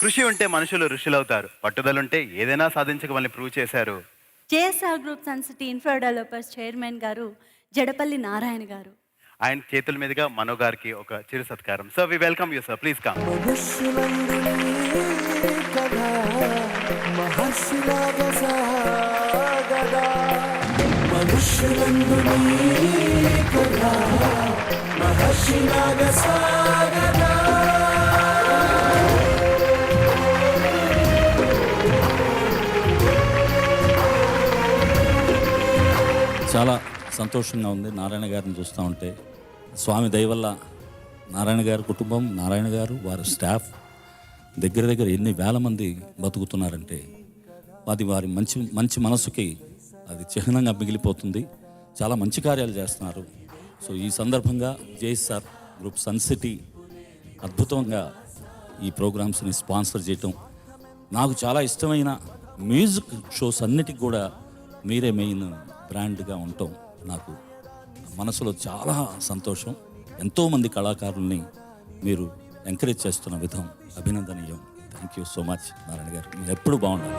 కృషి ఉంటే మనుషులు ఋషులవుతారు. పట్టుదలుంటే ఏదైనా సాధించగలమని ప్రూవ్ చేశారు. JSR Group Sun City Infra Developers chairman గారు జడపల్లి నారాయణ గారు. ఆయన చేతుల మీదుగా మనో గారికి ఒక చిరు సత్కారం. So we welcome you sir. Please come. మనుష్యులందునీ కథ మహర్షిలాగా సాగదా మనుష్యులందునీ కథ మహర్షిలాగా సాగదా చాలా సంతోషంగా ఉంది నారాయణ గారిని చూస్తూ ఉంటే. స్వామి దయ వల్ల నారాయణ గారి కుటుంబం, నారాయణ గారు, వారి స్టాఫ్ దగ్గర దగ్గర ఎన్ని వేల మంది బతుకుతున్నారంటే అది వారి మంచి మంచి మనసుకి అది చిహ్నంగా మిగిలిపోతుంది. చాలా మంచి కార్యాలు చేస్తున్నారు. సో ఈ సందర్భంగా జేఎస్ఆర్ గ్రూప్ సన్ సిటీ అద్భుతంగా ఈ ప్రోగ్రామ్స్ని స్పాన్సర్ చేయటం, నాకు చాలా ఇష్టమైన మ్యూజిక్ షోస్ అన్నిటికి కూడా మీరే మెయిన్ బ్రాండ్గా ఉండటం నాకు మనసులో చాలా సంతోషం. ఎంతోమంది కళాకారుల్ని మీరు ఎంకరేజ్ చేస్తున్న విధం అభినందనీయం. Thank you so much Narayana గారు. మీరు ఎప్పుడు బాగుండాలి.